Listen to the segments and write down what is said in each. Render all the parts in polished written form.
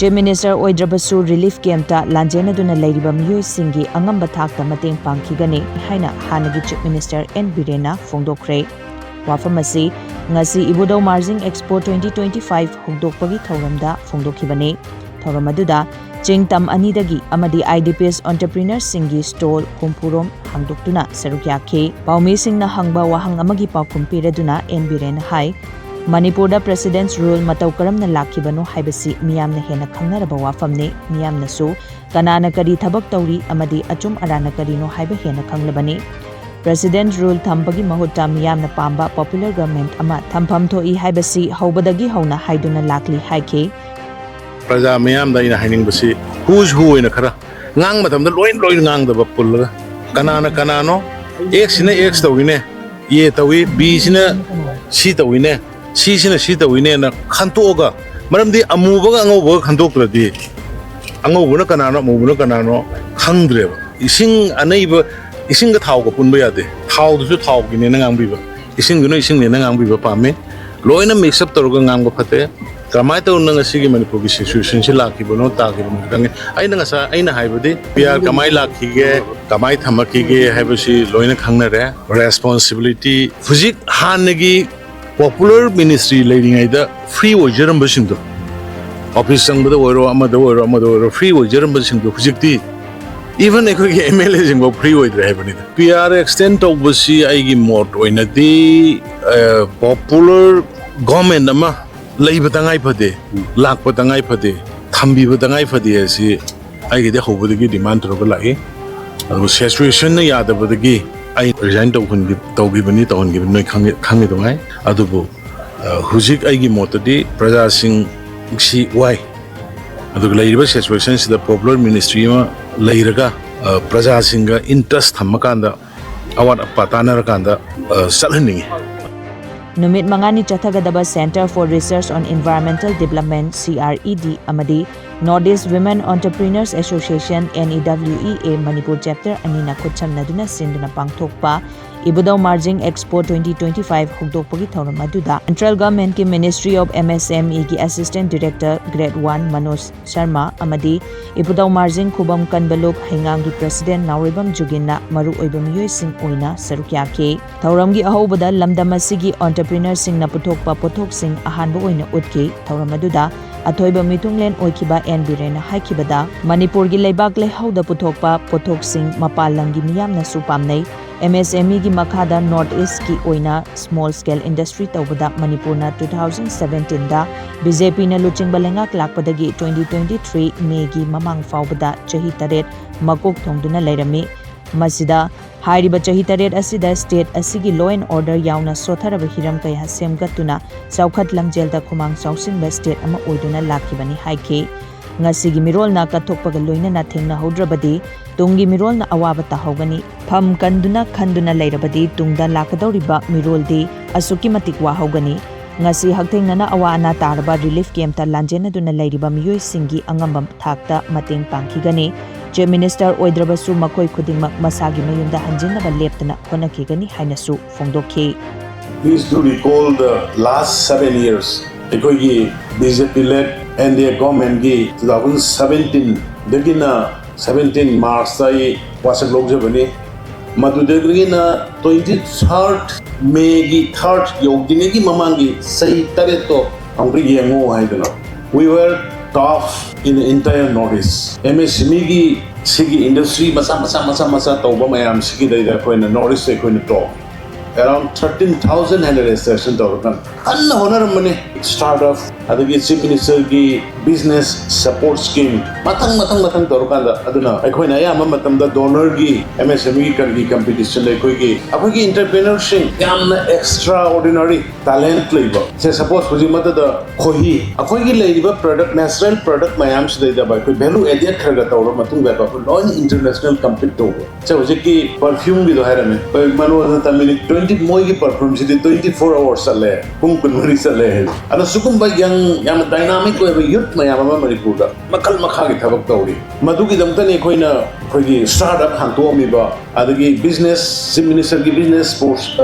Chief Minister oidrabasu relief camp ta lanjennaduna leiriba meeoi shinggi angamba thakta mateng pangkhigani haina hannagi Chief Minister N Biren na phongdokhre. Wafam asi ngasi ibudau marjing expo 2025 phongdokpagi thauramda phongdokhibani. Thauram aduda Chingtam anidagi amadi IDPs entrepreneurs singi stall humpurom hangdoktuna saruk yakhe. Paumi singna hangba wahang amagi paukhum piraduna N Biren hai Manipurda President's rule matau karamna lakhibano haibasi miyamna hena khangnaraba wafamne miyamnasu kanana kari thabak tawri amadi achum arana karino haiba hena khanglabani. President rule thambagi mahutta miyamna pamba popular government ama thampham thoi haibasi haubadagi hauna haiduna lakli haike. Praja miyam da ina haining basi who's who ina khara ngang matam da loin ngang da bapul kanano x sina x tawine ye tawi b sina c tawine c sina c tawine na khantoga maramdi amuba angoba khantokradi angobuna kanano khangdre ising anaiba ising ga thau ko punba yade thau du thau gine na ngang biba ising guno ising ne na ngang biba pame loina mix up torga ngang ba phate kamai to nang asigi manipur gi situation si lakhi bono ta gi bono kang aina ngasa aina haibodi pr kamai lakhi ge kamai thamaki ge haibasi loina khangna re responsibility fujik hannagi popular ministry leading aida free ojeram basing do office sang bada woro amado free ojeram basing do fujikti even eko ge mla jing go free oidre haibani pr extend to basi ai gi mot oina di popular government ama leiba tangai phade lakpa tangai phade thambi ba tangai phade asi ai ge hobodagi demand ro lai adu situation na yada bodagi ai resign to hun gi bani to hun gi noi khangi to ngai adu bu hujik ai gi motadi praja sing si wai adu leiba situation is the popular ministry ma leiraga praja singa interest thamakanda awat patana rakanda salhani Numit mangani chathagadaba Center for Research on Environmental Development CRED amadi Northeast Women Entrepreneurs Association NEWEA Manipur chapter anina khutchamnaduna sinduna pangthokpa ibudau marjing expo 2025 hugdokpagi thauram aduda Central Government ki Ministry of MSME ki Assistant Director Grade 1 Manoj Sharma amadi ibudau marjing khubam kanbaluk hingang ki President Nauribam Juginna maru oiba miyoi sing oina saruk yakhe thauram gi ahobada lamdam asigi entrepreneur sing na puthokpa pothok sing ahanba oina utke thauram aduda athoiba mitunglen oikiba N Biren haikibada Manipur gi leibak lehauda puthokpa pothok sing mapalangi miyamna su pamnei MSME gi makhada North East ki oina small scale industry tawbada Manipur na 2017 da BJP na luching balenga klakpadagi 2023 May gi mamang faubada chahi taret makok thongduna leirami masida hairiba chahi taret asida state asigi law and order yauna sotharaba hiram kaya semgatuna saukhat lamjel da khumang sausingba state ama oiduna lakhibani haike ngasigi mirol na kathokpaga loina na thengna hodrabadi tungi mirol na awaba tahogani pham kanduna khanduna leirabadi tungda lakadoriba mirol di asuki matik wa hogani ngasi hakthengna na awa ana taraba relief camp ta lanjennaduna leiriba meeoi shinggi angamba thakta mateng pangkhigani Chief Minister oidrabasu makoi khudingmak masagi mayumda hanjinnaba leptana honakhigani hainasu phongdokhe. Please do recall the last 7 years ekogi BJP led NDA government gi 2017 dagina 17 March tai wasak logjabani madudagina 23rd May gi 3rd yogdine gi mamangi sahi tareto angri yengo haidana we were tough in the entire Northeast MSME gi sigi industry masa tawba mayam sigi daida koina Northeast e koina top around 13,000 hand registration tawkan anna honaramani startup adagi Chief Minister gi business support scheme matang tawkanda aduna aikoina ayama matamda donor gi MSME gi competition le koi gi akogi entrepreneurship yamna extraordinary talent leiba se suppose hoji mata da khohi akogi leiba product natural product mayam sida ba koi value added kharga tawra matung ba ko non international compete to se hoji ki perfume gi do harame koi manu tamili 20 moi gi perfume sidi 24 hours sale pung kun mari sale Ada sukumba yang dynamic ko youth mayam ama Manipur da makal makha gi thabak tawri madu gi damta ne khoina khogi startup hang to mi ba adagi business Chief Minister gi business sports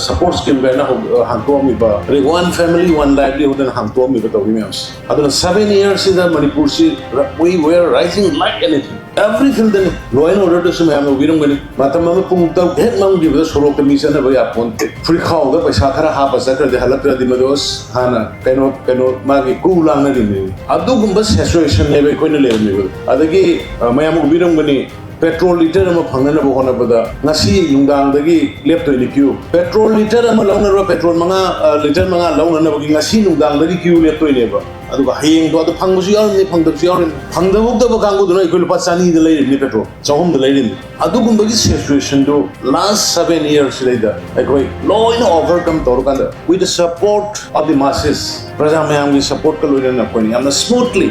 support scheme ga na hang to mi ba one family one livelihood and hang to mi ba tawri me as aduna 7 years in the Manipur si we were rising like anything every field in law and order to some we don't get matama pung ta het mang gi ba sorok ta mission ba ya pon free khaw ga paisa khara ha ba sa kar de halakra di mados hana kano magi kulang na din adu gumba situation ne be koina le mi adagi mayam ubiram gani petrol liter ama phangna na bokona bada ngasi yungdang dagi leptoi ni queue petrol liter ama launa ro petrol manga liter manga launa na bagi ngasi yungdang dagi queue leptoi ne ba aduga hayeng do adu phangbu su yaw ni phangdak su yaw ni phangdabu da ba kangu do na ikoi lupa chani de lai ni petrol chahum de lai ni adu gumba gi situation do last 7 years later ikoi law in overcome torkanda with the support of the masses praja mayam gi support ka loina na koni amna smoothly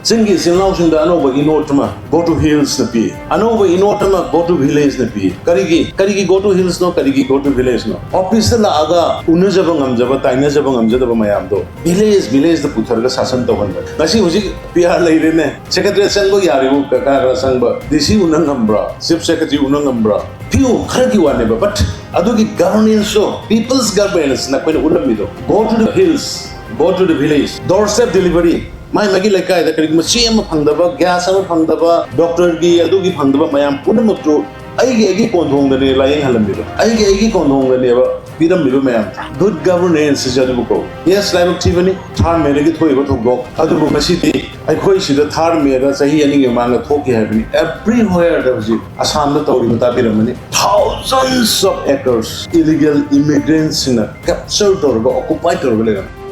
Singgi sinlaw singda anova inotama go to hills na pi anova inotama go to village na pi karigi go to hills no karigi go to village no office la aga unajaba ngamjaba taina jaba ngamjaba mayam do village da puthar ga sasan tawhan ba ngasi huji PR leire ne secretary sangbo yaribu ka sangba disi unang ngambra chief secretary unang ngambra few kharagi wane ba but adugi governance so people's governance na koina ulami do go to the hills go to the village doorstep delivery mai magi lekai da kari machi am phangdaba gas am phangdaba doctor gi adu gi phangdaba mayam punamuk to ai kondhong da ne layeng halambi do ai kondhong da ne ba piram mi mayam good governance is adu ko yes live TV ni thar mere gi thoi go to go adu ko masi ti ai khoi si da thar me da sahi ani ge manga thoki habni everywhere there was assam da tori mata piram ni thousands of acres illegal immigrants in a captured or occupied or